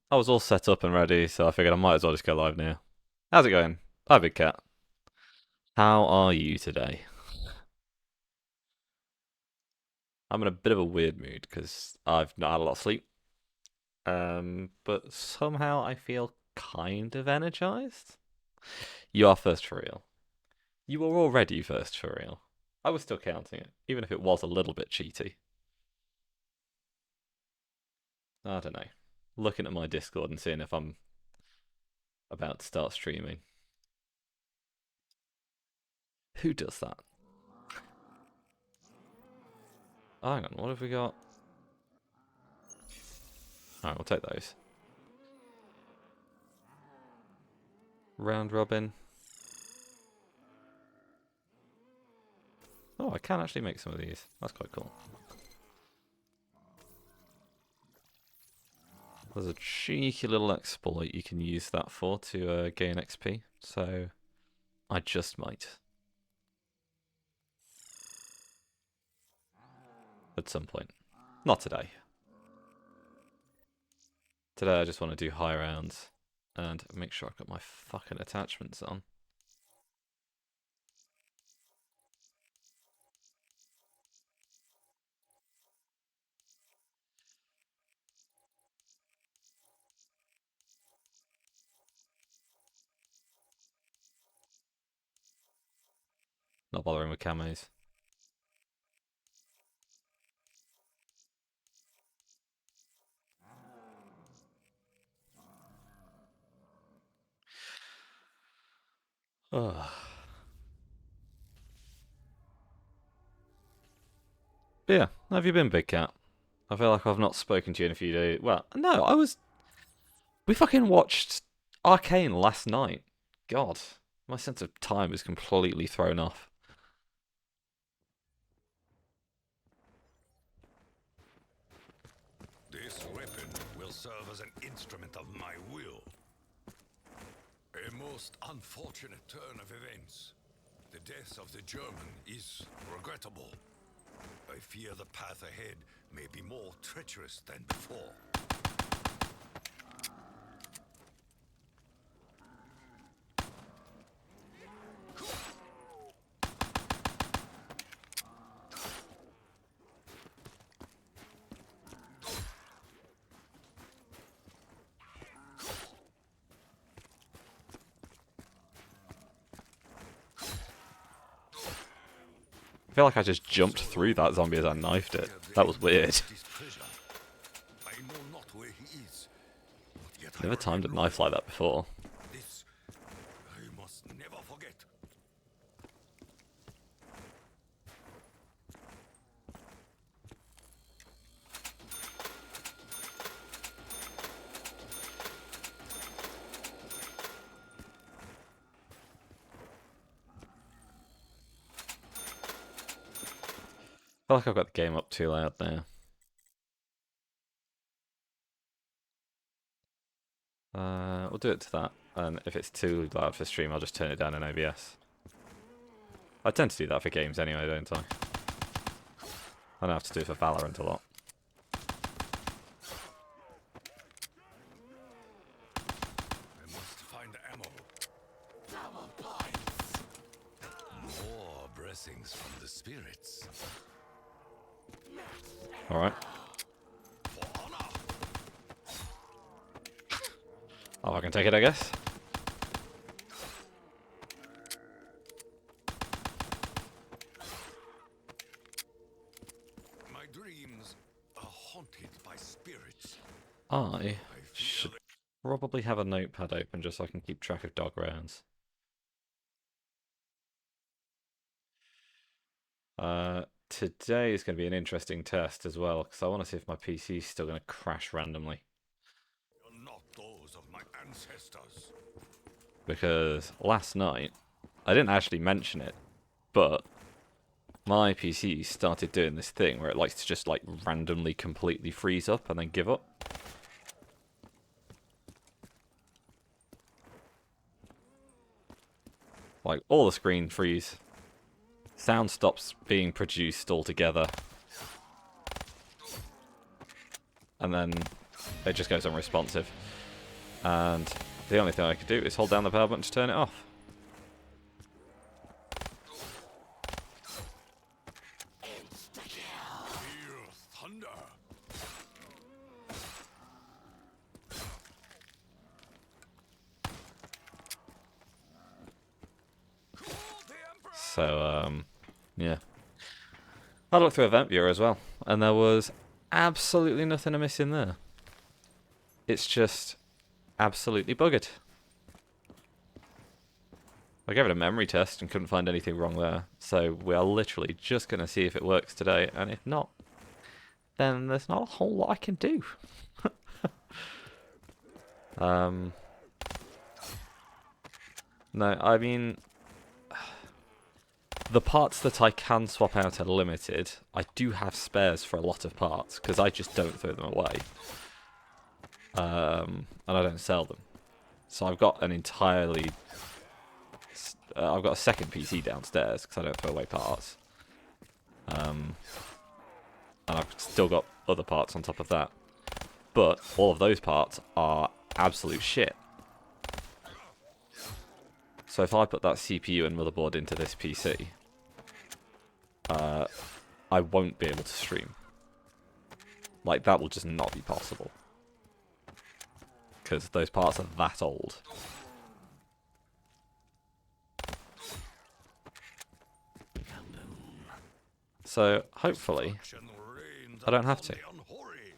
I was all set up and ready, so I figured I might as well just go live now. How's it going? Hi, Big Cat. How are you today? I'm in a bit of a weird mood because I've not had a lot of sleep. But somehow I feel kind of energized. You are first for real. You were already first for real. I was still counting it, even if it was a little bit cheaty. I don't know. Looking at my Discord and seeing if I'm about to start streaming. Who does that? Oh, hang on, what have we got? Alright, we'll take those. Round robin. Oh, I can actually make some of these. That's quite cool. There's a cheeky little exploit you can use that for to gain XP. So I just might. At some point. Not today. Today I just want to do high rounds and make sure I've got my fucking attachments on. Not bothering with camos. Ugh. But yeah, how have you been, Big Cat? I feel like I've not spoken to you in a few days. Well, no, we fucking watched Arcane last night. God, my sense of time is completely thrown off. This weapon will serve as an instrument of my will. A most unfortunate turn of events. The death of the German is regrettable. I fear the path ahead may be more treacherous than before. I feel like I just jumped through that zombie as I knifed it. That was weird. I know not where he is, but yet Never timed a knife like that before. this I must never forget. I feel like I've got the game up too loud now. We'll do it to that, and if it's too loud for stream, I'll just turn it down in OBS. I tend to do that for games anyway, don't I? I don't have to do it for Valorant a lot. I must find ammo. Double points. More blessings from the spirits. Alright. For honor. Oh, I can take it, I guess. My dreams are haunted by spirits. I I should fear probably have a notepad open just so I can keep track of dog rounds. Today is going to be an interesting test as well, because I want to see if my PC is still going to crash randomly. you're not those of my ancestors. Because last night, I didn't actually mention it, but my PC started doing this thing where it likes to just like randomly completely freeze up and then give up. Like all the screen freeze. Sound stops being produced altogether. And then it just goes unresponsive. And the only thing I can do is hold down the power button to turn it off. Feel thunder. Call the Emperor. So, yeah. I looked through Event Viewer as well, and there was absolutely nothing amiss in there. It's just absolutely buggered. I gave it a memory test and couldn't find anything wrong there, so we are literally just going to see if it works today, and if not, then there's not a whole lot I can do. No, I mean, the parts that I can swap out are limited. I do have spares for a lot of parts, because I just don't throw them away. And I don't sell them. So I've got an entirely... I've got a second PC downstairs, because I don't throw away parts. And I've still got other parts on top of that. But all of those parts are absolute shit. So if I put that CPU and motherboard into this PC, I won't be able to stream. Like, that will just not be possible. Because those parts are that old. So, hopefully, Destruction reigns I don't have to. upon the unholy.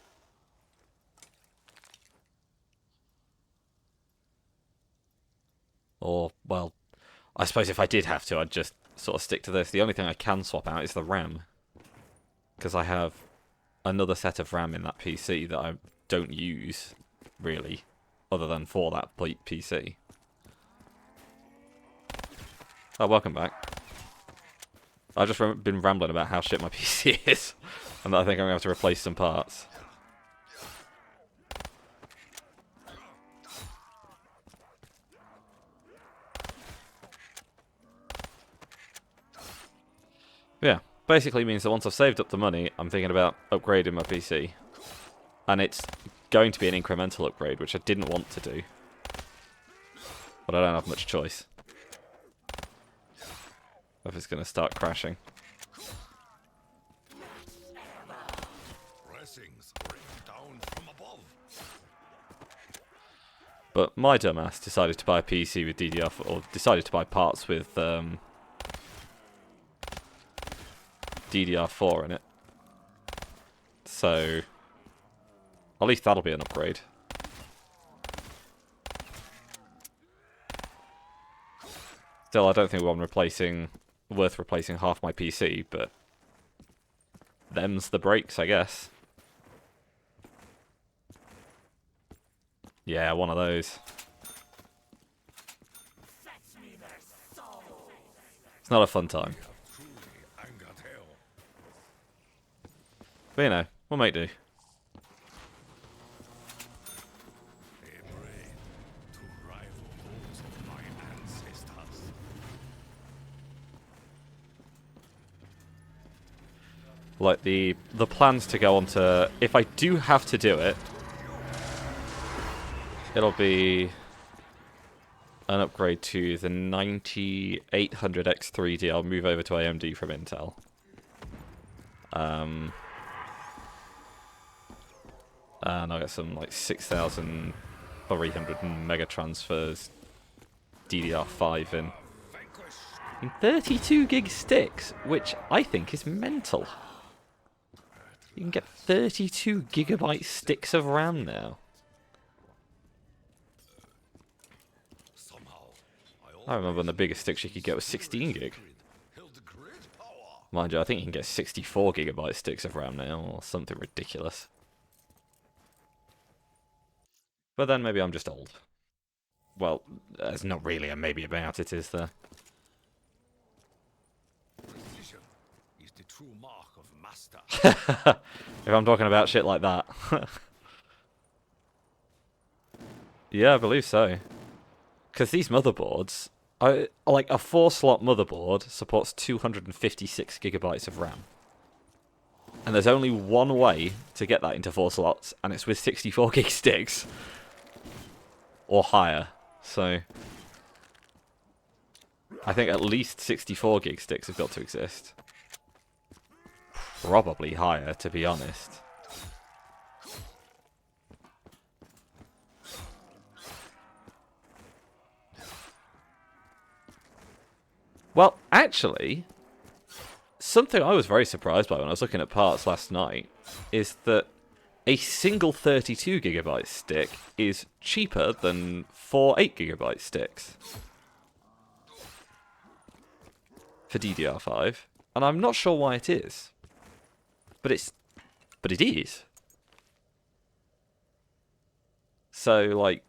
Or, well, I suppose if I did have to, I'd just sort of stick to this. The only thing I can swap out is the RAM. Because I have another set of RAM in that PC that I don't use, really, other than for that PC. Oh, welcome back. I've just been rambling about how shit my PC is, and that I think I'm going to have to replace some parts. Yeah, basically means that once I've saved up the money, I'm thinking about upgrading my PC. And it's going to be an incremental upgrade, which I didn't want to do. But I don't have much choice. If it's going to start crashing. Blessings rain down from above. But my dumbass decided to buy a PC with DDR4, or decided to buy parts with DDR4 in it. So, at least that'll be an upgrade. Still, I don't think I'm worth replacing half my PC, but them's the breaks, I guess. Yeah, one of those. It's not a fun time. Truly angered hell. But you know, we'll make do. A brain to rival those of my ancestors. Like the plans to go on to, if I do have to do it, it'll be an upgrade to the 9800X3D. I'll move over to AMD from Intel. And I'll get some like 6,300 mega transfers DDR5 in. In 32 gig sticks, which I think is mental. You can get 32 gigabyte sticks of RAM now. Somehow, I remember when the biggest sticks you could get was 16 gig. held great power. Mind you, I think you can get 64 gigabyte sticks of RAM now, or something ridiculous. But then maybe I'm just old. Well, there's not really a maybe about it, is there? Precision is the true mark of master. If I'm talking about shit like that. Yeah, I believe so. Because these motherboards, like a 4-slot motherboard supports 256 gigabytes of RAM. And there's only one way to get that into 4 slots, and it's with 64 gig sticks. Or higher. So I think at least 64 gig sticks have got to exist. Probably higher, to be honest. Well, actually, something I was very surprised by when I was looking at parts last night is that a single 32GB stick is cheaper than 4 8GB sticks for DDR5, and I'm not sure why it is, but it is. So, like,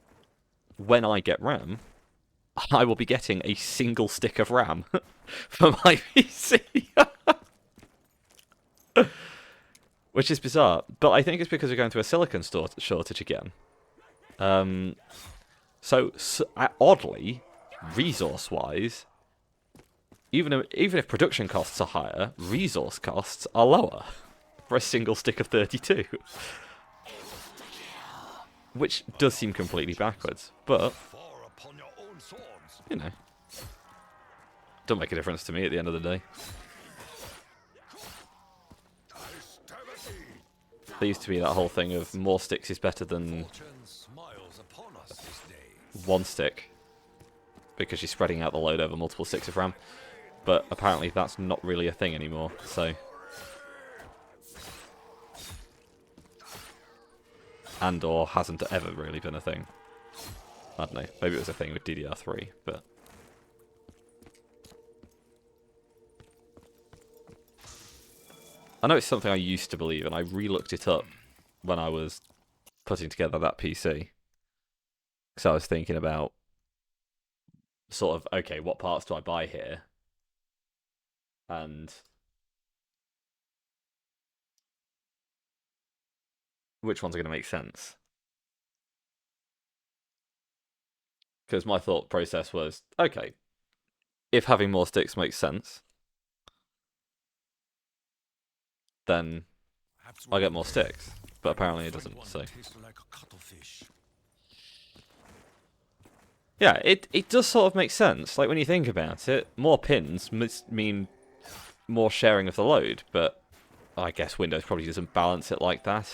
when I get RAM, I will be getting a single stick of RAM for my PC. Which is bizarre, but I think it's because we're going through a silicon shortage again. So oddly, resource-wise, even if production costs are higher, resource costs are lower for a single stick of 32. Which does seem completely backwards, but, you know, don't make a difference to me at the end of the day. There used to be that whole thing of more sticks is better than 1 stick, because you're spreading out the load over multiple sticks of RAM. But apparently that's not really a thing anymore, so... And/or hasn't ever really been a thing. I don't know, maybe it was a thing with DDR3, but... I know it's something I used to believe, and I re-looked it up when I was putting together that PC. So I was thinking about sort of, okay, what parts do I buy here? And which ones are going to make sense? Because my thought process was, okay, if having more sticks makes sense, then I get more sticks. But apparently it doesn't, so... Yeah, it does sort of make sense. Like, when you think about it, more pins must mean more sharing of the load, but I guess Windows probably doesn't balance it like that.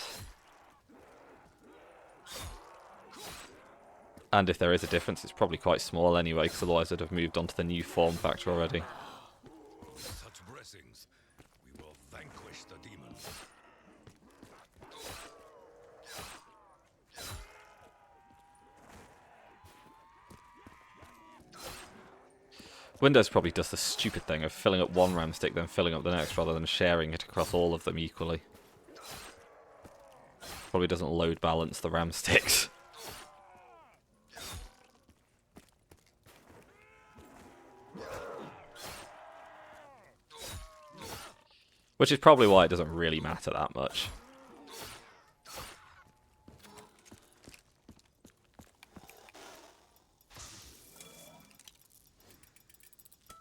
And if there is a difference, it's probably quite small anyway, because otherwise I'd have moved on to the new form factor already. Such blessings, we will vanquish the demon. Windows probably does the stupid thing of filling up one RAM stick, then filling up the next, rather than sharing it across all of them equally. Probably doesn't load balance the RAM sticks. Which is probably why it doesn't really matter that much.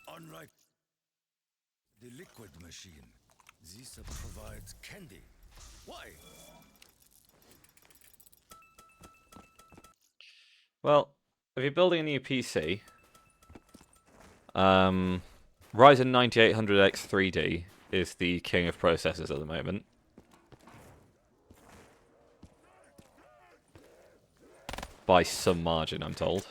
Unlike the liquid machine, this provides candy. Why? Well, if you're building a new PC, Ryzen 9800X 3D is the king of processors at the moment. By some margin, I'm told.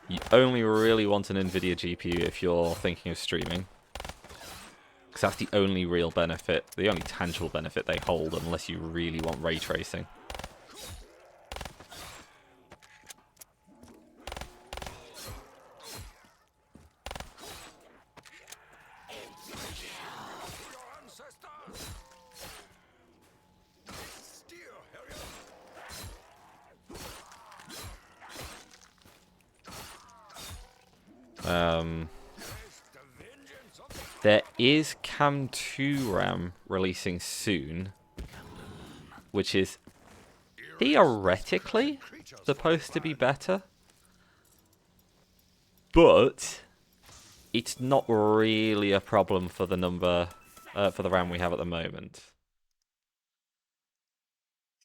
You only really want an NVIDIA GPU if you're thinking of streaming. Because that's the only real benefit, the only tangible benefit they hold, unless you really want ray tracing. There is Cam 2 RAM releasing soon, which is theoretically supposed to be better. But it's not really a problem for the number, for the RAM we have at the moment.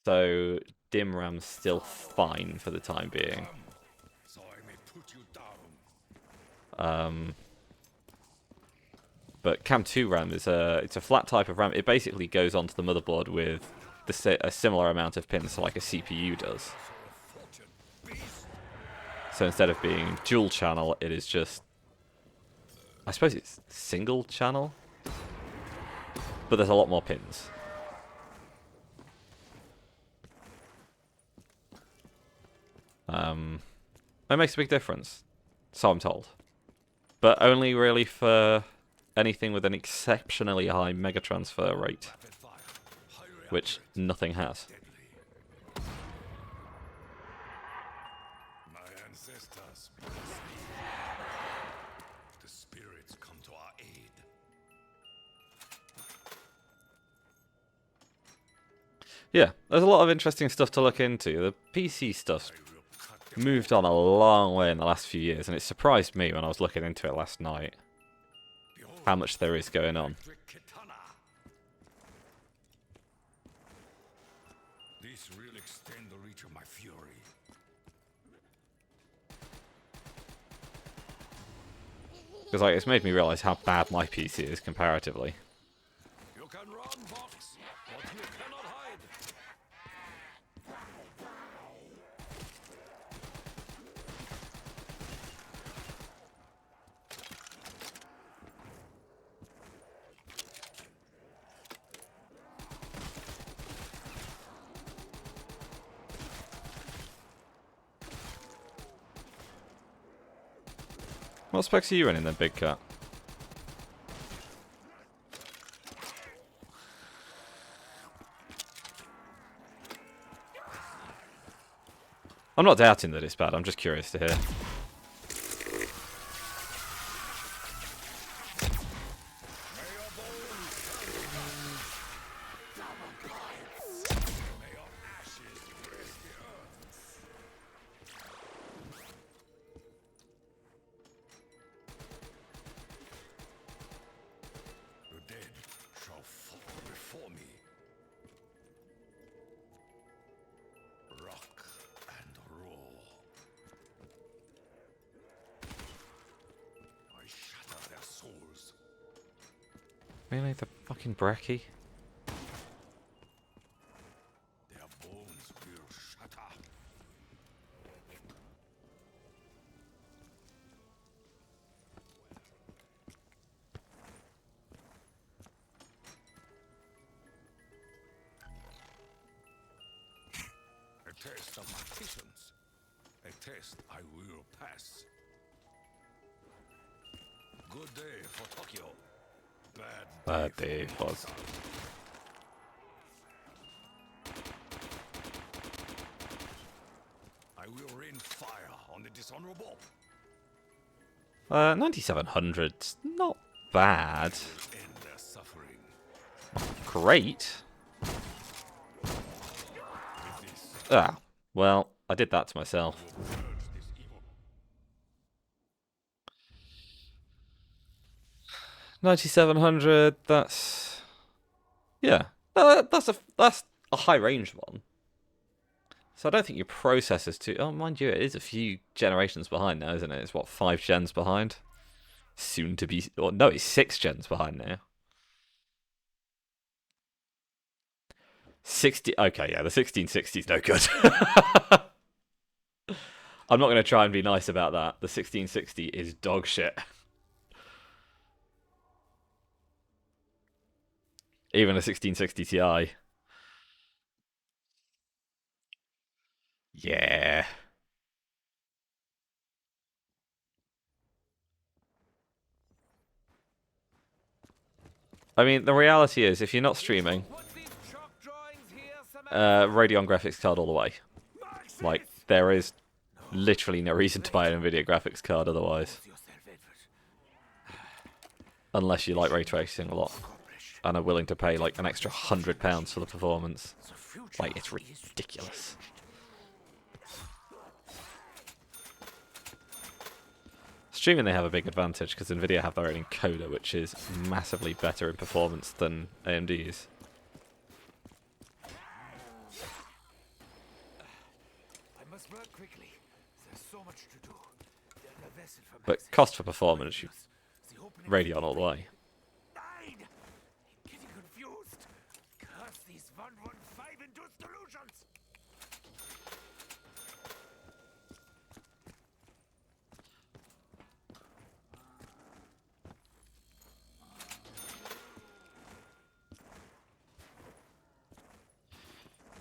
So DIMM RAM's still fine for the time being. So I may put you down. But CAM2 RAM is it's a flat type of RAM. It basically goes onto the motherboard with a similar amount of pins like a CPU does. So instead of being dual channel, it is just, I suppose it's single channel, but there's a lot more pins. It makes a big difference, so I'm told. But only really for anything with an exceptionally high mega transfer rate, which nothing has. My ancestors bless me. The spirits come to our aid. Yeah, there's a lot of interesting stuff to look into. The PC stuff's moved on a long way in the last few years, and it surprised me when I was looking into it last night how much there is going on. This will extend the reach of my fury. Because like, it's made me realise how bad my PC is comparatively. You can run, Vox, but you cannot hide. What specs are you running then, Big Cat? I'm not doubting that it's bad, I'm just curious to hear. The dead shall fall before me. Rock and roll. I shatter their souls. Really? The fucking brekkie? Their bones will shatter. A test of my patience. A test I will pass. Good day for Tokyo. Bad day, Foz. I will rain fire on the dishonorable. 9700's not bad. End their suffering. Great. With this, Ah, well, I did that to myself. purge this evil. 9700, that's... Yeah, that's a high range one. So I don't think your processor's too... Oh, mind you, it is a few generations behind now, isn't it? It's what, 5 gens behind? Soon to be... Or, no, it's 6 gens behind now. 60... Okay, yeah, the 1660's no good. I'm not going to try and be nice about that. The 1660 is dog shit. Even a 1660 Ti. Yeah. I mean, the reality is, if you're not streaming, Radeon graphics card all the way. Like, there is literally no reason to buy an NVIDIA graphics card otherwise. Unless you like ray tracing a lot and are willing to pay like an extra £100 for the performance. Like, it's ridiculous. assuming they have a big advantage because Nvidia have their own encoder, which is massively better in performance than AMD's. I must work quickly. There's so much to do. The vessel for But Maxis. cost for performance, you The opening Radeon all the way. 9. I'm getting confused. Curse these 115 induced delusions.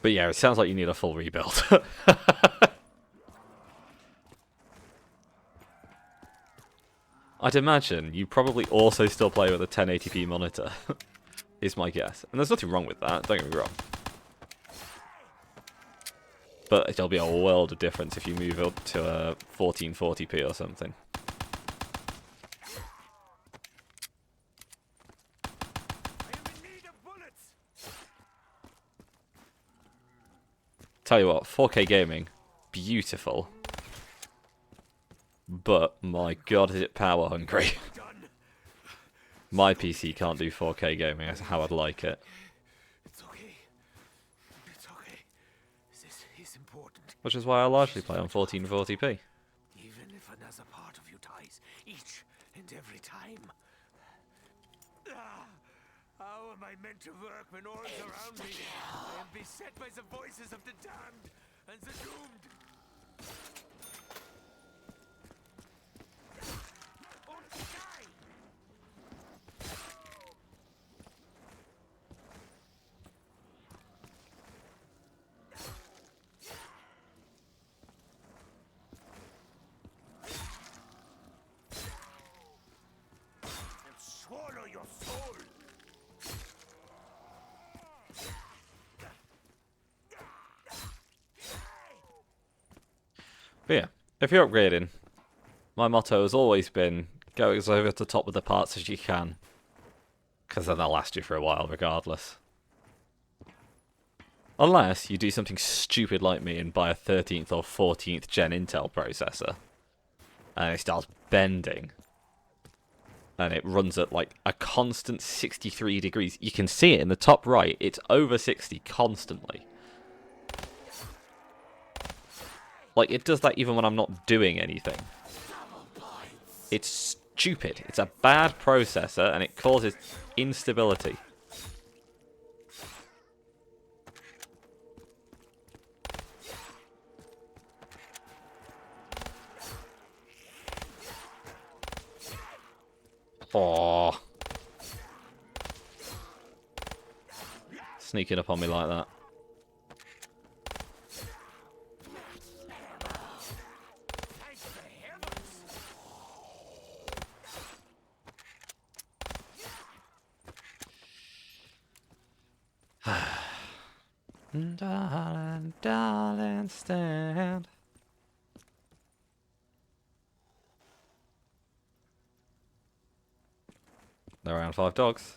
But yeah, it sounds like you need a full rebuild. I'd imagine you probably also still play with a 1080p monitor, is my guess. And there's nothing wrong with that, don't get me wrong. But it'll be a world of difference if you move up to a 1440p or something. I am in need of bullets. Tell you what, 4K gaming, beautiful. But my god, is it power hungry. Done. My PC can't do 4K gaming, that's how I'd like it. It's okay. It's okay. This is important. Which is why I largely play on 1440p. Even if another part of you dies, each and every time. How am I meant to work when all is around me? I am beset by the voices of the damned and the doomed. Und die! And swallow your soul! But yeah, if you're upgrading, my motto has always been go as over the top with the parts as you can. Because then they'll last you for a while regardless. Unless you do something stupid like me and buy a 13th or 14th gen Intel processor. And it starts bending. And it runs at like a constant 63 degrees. You can see it in the top right. It's over 60 constantly. Like, it does that even when I'm not doing anything. It's stupid. It's a bad processor, and it causes instability. Oh, sneaking up on me like that. Thank the heavens! Darling, darling, stand. They're around 5 dogs.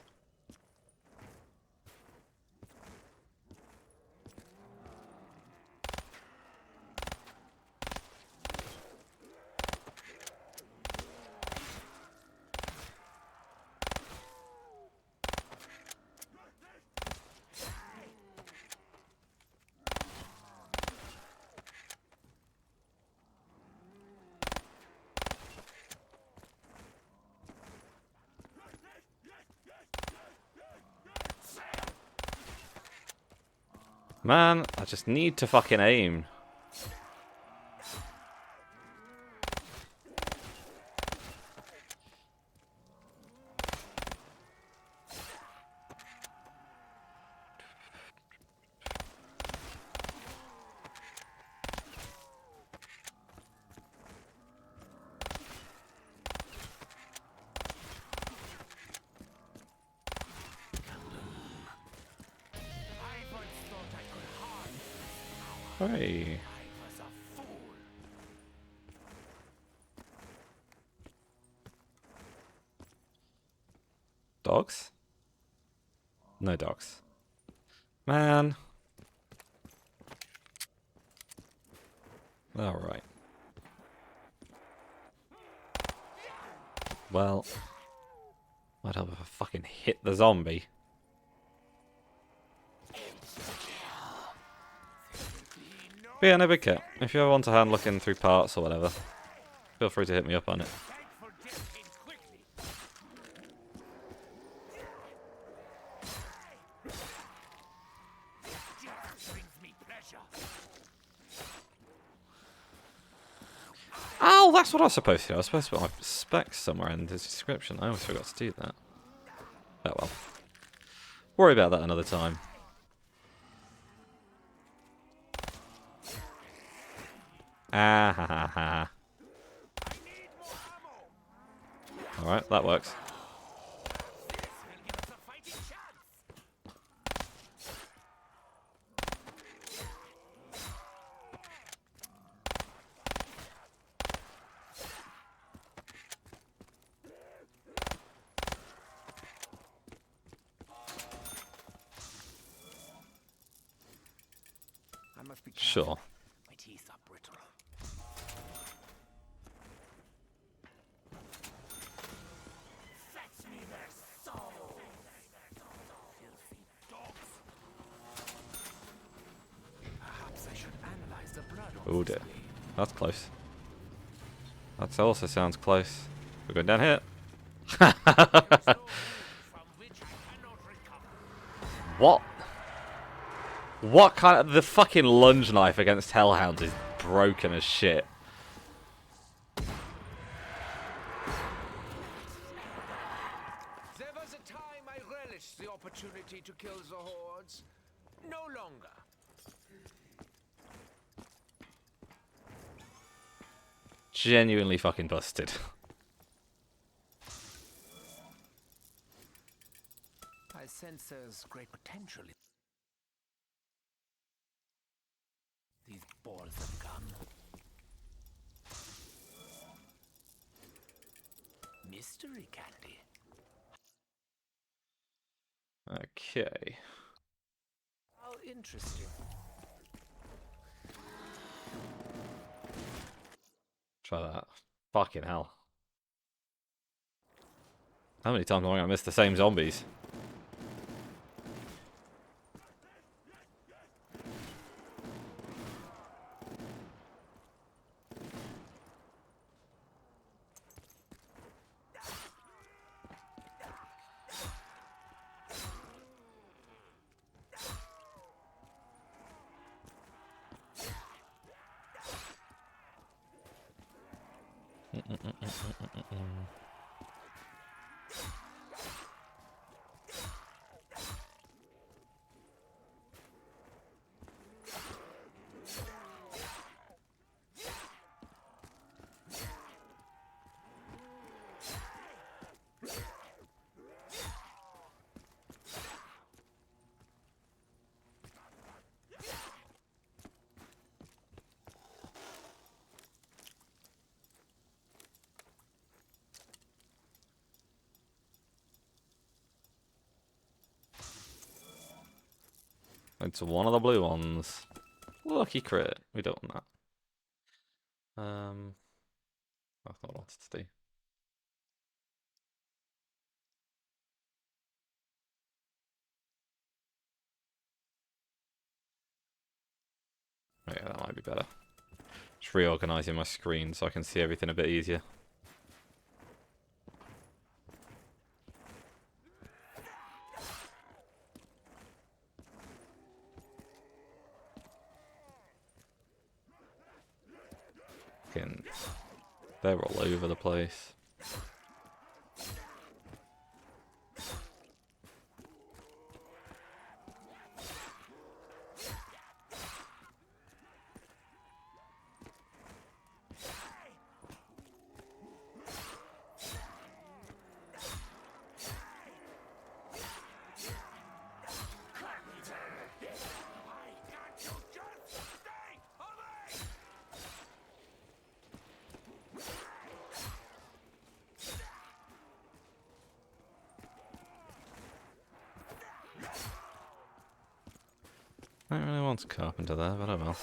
Man, I just need to fucking aim. I once thought I could harm. Hey. I was a fool. Dogs? No dogs. Man. Alright. Well, might help if I fucking hit the zombie. But yeah, no big cat. If you ever want a hand looking through parts or whatever, feel free to hit me up on it. Thankful death came quickly. Death brings me pleasure. Oh, that's what I was supposed to do. I was supposed to put my specs somewhere in the description. I always forgot to do that. Oh well. Worry about that another time. Ah ha ha ha. I need more ammo. Alright, that works. This will give us a fighting chance. I must be careful. Sure. My teeth are brittle. Fetch me their souls! Filthy dogs! Perhaps I should analyze the blood on Oh this dear. blade. That's close. That also sounds close. We're going down here. There is no wound from which I cannot recover. What? What kind of... The fucking lunge knife against Hellhounds is broken as shit. There was a time I relished the opportunity to kill the hordes. No longer. Genuinely fucking busted. I sense there's great potential in these balls of gum. Mystery candy. Okay. How interesting. Try that. Fucking hell. How many times am I going to miss the same zombies? It's one of the blue ones. Lucky crit. We don't want that. That's not what I wanted to do. Oh, yeah, that might be better. Just reorganizing my screen so I can see everything a bit easier. Fucking, they're all over the place. I don't really want a carpenter there, but I will.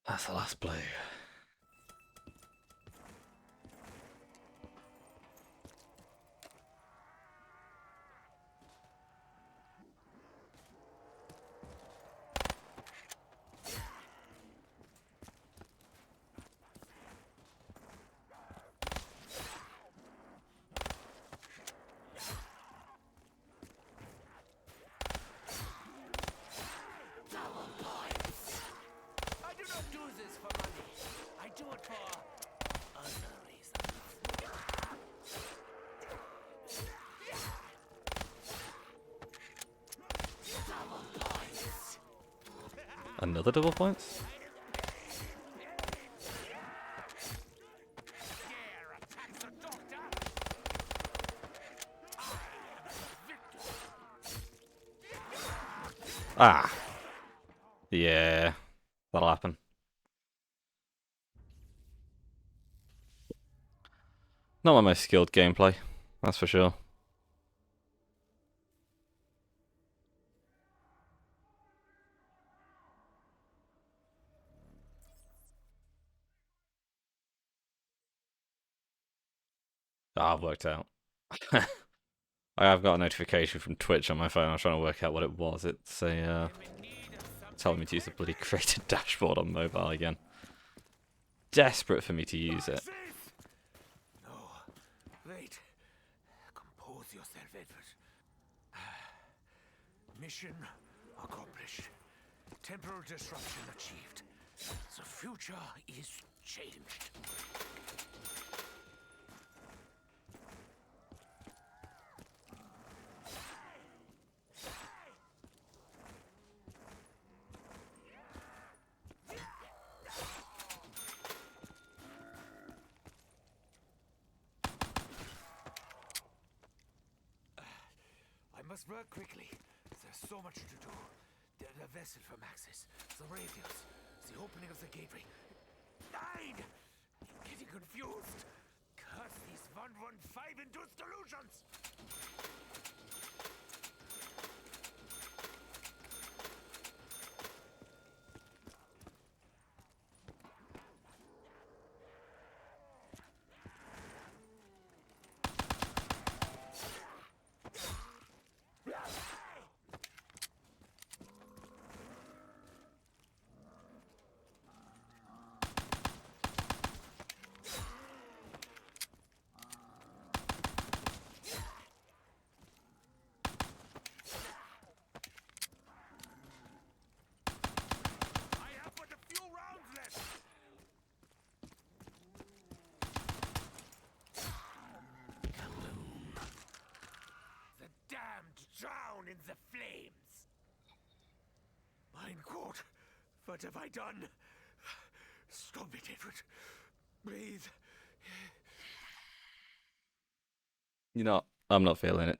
That's the last blue. I do not do this for money. I do it for other reasons. Another double points? Dare attack the doctor? Ah. Yeah. That'll happen. Not my most skilled gameplay, that's for sure. Ah, I've worked out. I have got a notification from Twitch on my phone. I was trying to work out what it was. It's a telling me to use the bloody created dashboard on mobile again. Desperate for me to use it. No. Wait. Compose yourself, Edward. Mission accomplished. Temporal disruption achieved. The future is changed. I must work quickly. There's so much to do. The vessel from Axis, the radios, the opening of the gateway. 9! I'm getting confused. Curse these 115 induced delusions! I have but a few rounds left. The damned drown in the flames. Mein Gott, what have I done? Stop it, Edward. Breathe. You know, I'm not feeling it.